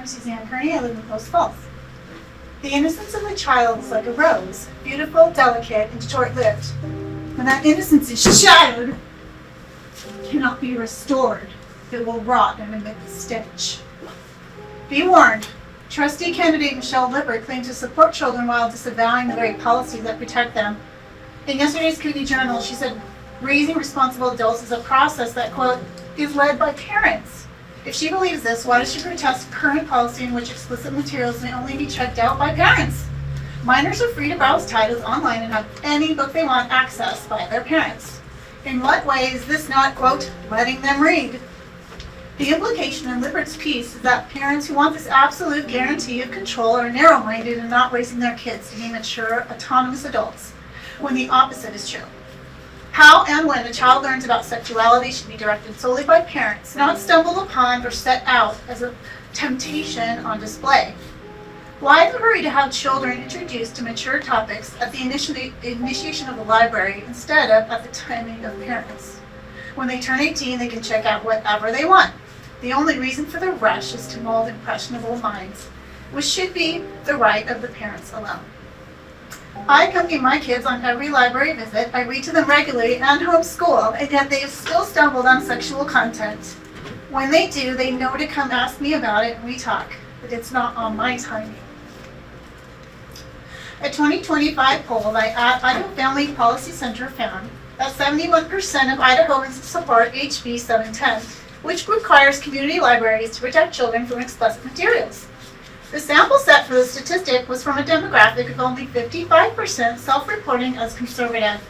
I'm Suzanne. I live in Post Falls. The innocence of a child is like a rose, beautiful, delicate, and short-lived. When that innocence is shattered, it cannot be restored. It will rot and emit the stench. Be warned. Trustee candidate Michelle Lippert claims to support children while disavowing the very policies that protect them. In yesterday's Kootenai Journal, she said, raising responsible adults is a process that, quote, is led by parents. If she believes this, why does she protest current policy in which explicit materials may only be checked out by parents? Minors are free to browse titles online and have any book they want accessed by their parents. In what way is this not, quote, letting them read? The implication in Lippert's piece is that parents who want this absolute guarantee of control are narrow-minded and not raising their kids to be mature, autonomous adults, when the opposite is true. How and when a child learns about sexuality should be directed solely by parents, not stumbled upon or set out as a temptation on display. Why the hurry to have children introduced to mature topics at the initiation of the library instead of at the timing of parents? When they turn 18, they can check out whatever they want. The only reason for the rush is to mold impressionable minds, which should be the right of the parents alone. I accompany my kids on every library visit. I read to them regularly and homeschool, and yet they have still stumbled on sexual content. When they do, they know to come ask me about it and we talk, but it's not on my timing. A 2025 poll by Idaho Family Policy Center found that 71% of Idahoans support HB 710, which requires community libraries to protect children from explicit materials. The sample set for the statistic was from a demographic of only 55% self-reporting as conservative.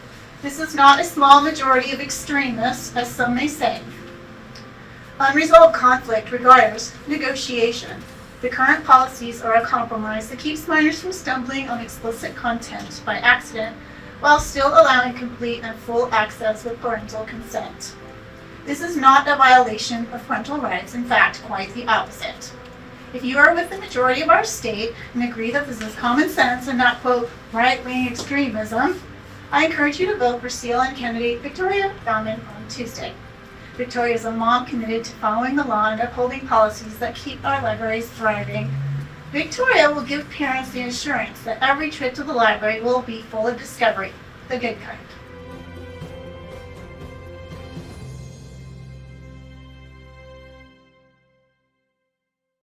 This is not a small majority of extremists, as some may say. Unresolved conflict requires negotiation. The current policies are a compromise that keeps minors from stumbling on explicit content by accident, while still allowing complete and full access with parental consent. This is not a violation of parental rights, in fact, quite the opposite. If you are with the majority of our state and agree that this is common sense and not, quote, right-wing extremism, I encourage you to vote for CLN candidate Victoria Bauman on Tuesday. Victoria is a mom committed to following the law and upholding policies that keep our libraries thriving. Victoria will give parents the assurance that every trip to the library will be full of discovery, the good kind.